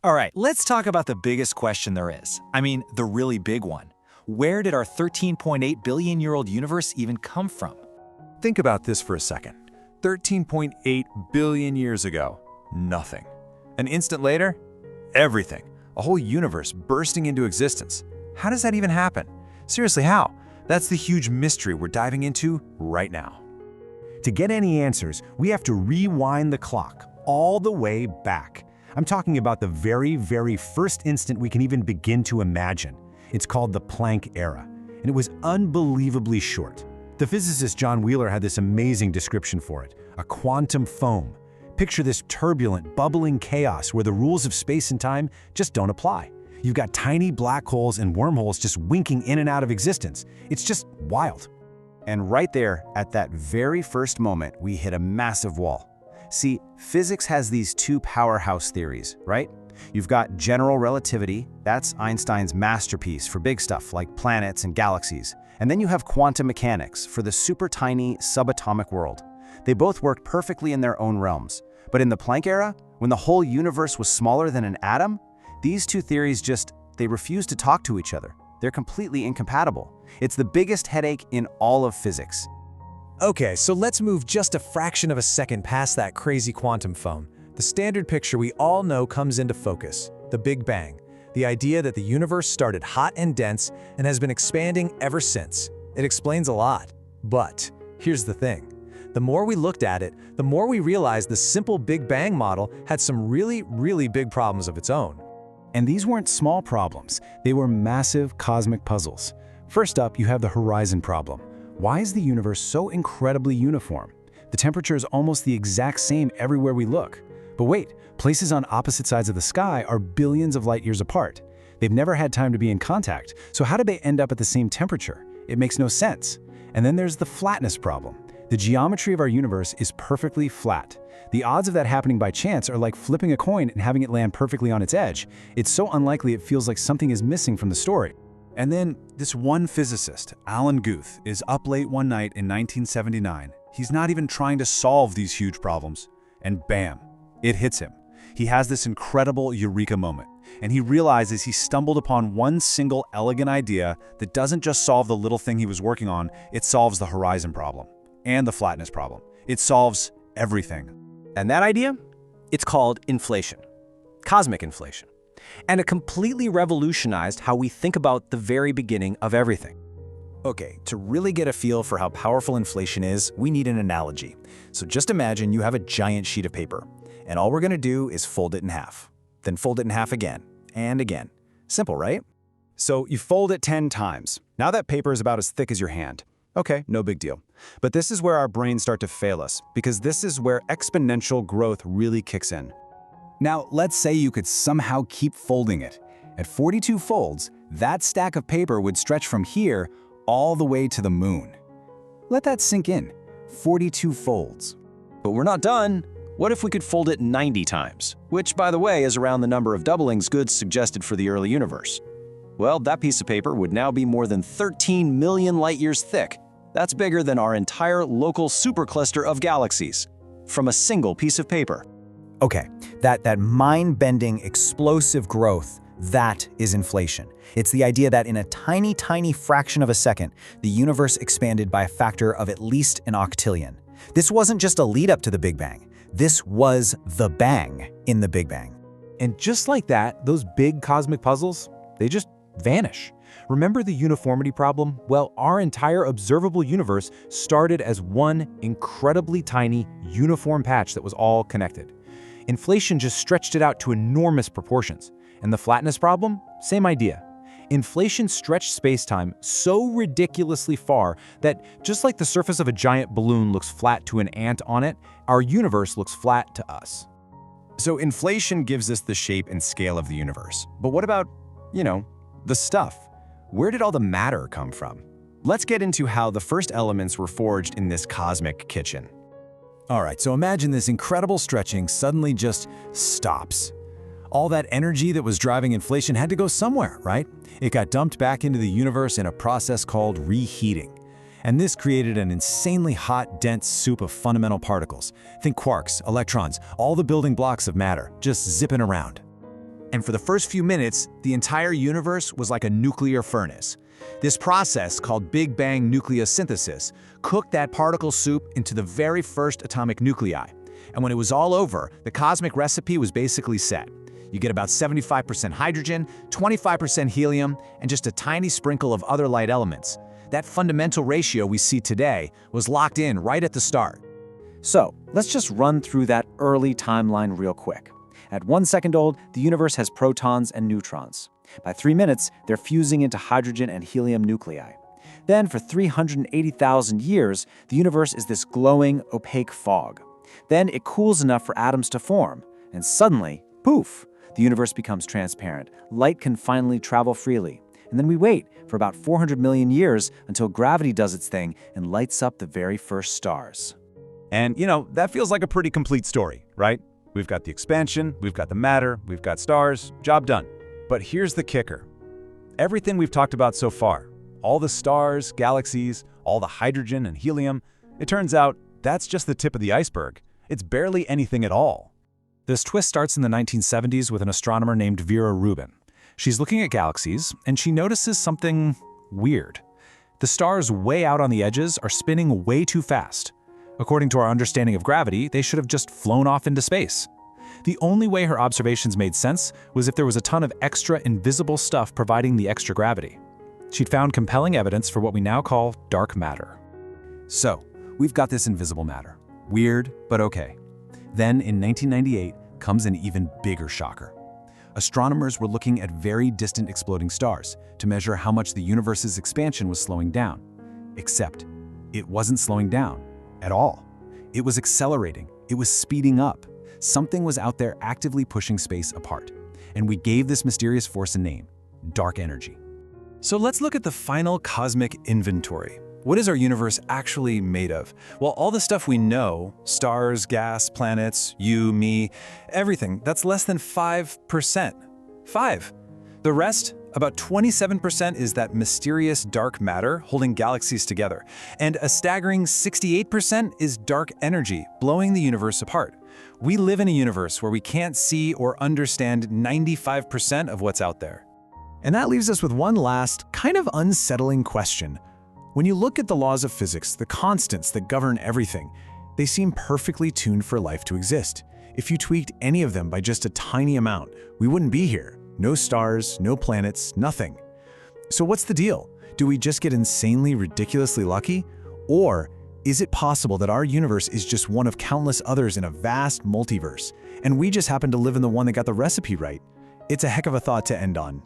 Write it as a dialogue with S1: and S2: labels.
S1: All right, let's talk about the biggest question there is. I mean, the really big one. Where did our 13.8 billion-year-old universe even come from?
S2: Think about this for a second. 13.8 billion years ago, nothing. An instant later, everything. A whole universe bursting into existence. How does that even happen? Seriously, how? That's the huge mystery we're diving into right now.
S3: To get any answers, we have to rewind the clock all the way back. I'm talking about the very, very first instant we can even begin to imagine. It's called the Planck era, and it was unbelievably short. The physicist John Wheeler had this amazing description for it: a quantum foam. Picture this turbulent, bubbling chaos where the rules of space and time just don't apply. You've got tiny black holes and wormholes just winking in and out of existence. It's just wild.
S4: And right there, at that very first moment, we hit a massive wall. See, physics has these two powerhouse theories, right? You've got general relativity, that's Einstein's masterpiece for big stuff like planets and galaxies. And then you have quantum mechanics for the super tiny subatomic world. They both worked perfectly in their own realms. But in the Planck era, when the whole universe was smaller than an atom, these two theories they refuse to talk to each other. They're completely incompatible. It's the biggest headache in all of physics.
S5: Okay, so let's move just a fraction of a second past that crazy quantum foam. The standard picture we all know comes into focus: the Big Bang. The idea that the universe started hot and dense and has been expanding ever since. It explains a lot. But here's the thing. The more we looked at it, the more we realized the simple Big Bang model had some really big problems of its own.
S3: And these weren't small problems. They were massive cosmic puzzles. First up, you have the horizon problem. Why is the universe so incredibly uniform? The temperature is almost the exact same everywhere we look. But wait, places on opposite sides of the sky are billions of light years apart. They've never had time to be in contact, so how did they end up at the same temperature? It makes no sense. And then there's the flatness problem. The geometry of our universe is perfectly flat. The odds of that happening by chance are like flipping a coin and having it land perfectly on its edge. It's so unlikely it feels like something is missing from the story.
S2: And then this one physicist, Alan Guth, is up late one night in 1979. He's not even trying to solve these huge problems. And bam, it hits him. He has this incredible eureka moment, and he realizes he stumbled upon one single elegant idea that doesn't just solve the little thing he was working on, it solves the horizon problem and the flatness problem. It solves everything.
S6: And that idea? It's called inflation, cosmic inflation. And it completely revolutionized how we think about the very beginning of everything.
S1: Okay, to really get a feel for how powerful inflation is, we need an analogy. So just imagine you have a giant sheet of paper, and all we're going to do is fold it in half. Then fold it in half again, and again. Simple, right?
S4: So you fold it 10 times. Now that paper is about as thick as your hand. Okay, no big deal. But this is where our brains start to fail us, because this is where exponential growth really kicks in. Now, let's say you could somehow keep folding it. At 42 folds, that stack of paper would stretch from here all the way to the moon. Let that sink in. 42 folds.
S6: But we're not done. What if we could fold it 90 times? Which, by the way, is around the number of doublings Good suggested for the early universe. Well, that piece of paper would now be more than 13 million light-years thick. That's bigger than our entire local supercluster of galaxies, from a single piece of paper.
S1: Okay, that mind-bending, explosive growth, that is inflation. It's the idea that in a tiny fraction of a second, the universe expanded by a factor of at least an octillion. This wasn't just a lead-up to the Big Bang. This was the bang in the Big Bang.
S5: And just like that, those big cosmic puzzles, they just vanish. Remember the uniformity problem? Well, our entire observable universe started as one incredibly tiny, uniform patch that was all connected. Inflation just stretched it out to enormous proportions. And the flatness problem? Same idea. Inflation stretched space-time so ridiculously far that just like the surface of a giant balloon looks flat to an ant on it, our universe looks flat to us.
S4: So inflation gives us the shape and scale of the universe. But what about, the stuff? Where did all the matter come from? Let's get into how the first elements were forged in this cosmic kitchen.
S3: All right, so imagine this incredible stretching suddenly just stops. All that energy that was driving inflation had to go somewhere, right? It got dumped back into the universe in a process called reheating. And this created an insanely hot, dense soup of fundamental particles. Think quarks, electrons, all the building blocks of matter, just zipping around.
S7: And for the first few minutes, the entire universe was like a nuclear furnace. This process, called Big Bang nucleosynthesis, cooked that particle soup into the very first atomic nuclei. And when it was all over, the cosmic recipe was basically set. You get about 75% hydrogen, 25% helium, and just a tiny sprinkle of other light elements. That fundamental ratio we see today was locked in right at the start.
S6: So, let's just run through that early timeline real quick. At 1 second old, the universe has protons and neutrons. By 3 minutes, they're fusing into hydrogen and helium nuclei. Then, for 380,000 years, the universe is this glowing, opaque fog. Then it cools enough for atoms to form, and suddenly, poof, the universe becomes transparent. Light can finally travel freely. And then we wait for about 400 million years until gravity does its thing and lights up the very first stars.
S2: And, that feels like a pretty complete story, right? We've got the expansion, we've got the matter, we've got stars, job done. But here's the kicker. Everything we've talked about so far, all the stars, galaxies, all the hydrogen and helium, it turns out that's just the tip of the iceberg. It's barely anything at all.
S3: This twist starts in the 1970s with an astronomer named Vera Rubin. She's looking at galaxies, and she notices something weird. The stars way out on the edges are spinning way too fast. According to our understanding of gravity, they should have just flown off into space. The only way her observations made sense was if there was a ton of extra invisible stuff providing the extra gravity. She'd found compelling evidence for what we now call dark matter.
S2: So, we've got this invisible matter. Weird, but okay. Then, in 1998, comes an even bigger shocker. Astronomers were looking at very distant exploding stars to measure how much the universe's expansion was slowing down. Except, it wasn't slowing down at all. It was accelerating. It was speeding up. Something was out there actively pushing space apart. And we gave this mysterious force a name: dark energy.
S3: So let's look at the final cosmic inventory. What is our universe actually made of? Well, all the stuff we know, stars, gas, planets, you, me, everything, that's less than 5%. 5. The rest, about 27%, is that mysterious dark matter holding galaxies together. And a staggering 68% is dark energy, blowing the universe apart. We live in a universe where we can't see or understand 95% of what's out there.
S7: And that leaves us with one last, kind of unsettling question. When you look at the laws of physics, the constants that govern everything, they seem perfectly tuned for life to exist. If you tweaked any of them by just a tiny amount, we wouldn't be here. No stars, no planets, nothing. So what's the deal? Do we just get insanely, ridiculously lucky? Or is it possible that our universe is just one of countless others in a vast multiverse, and we just happen to live in the one that got the recipe right? It's a heck of a thought to end on.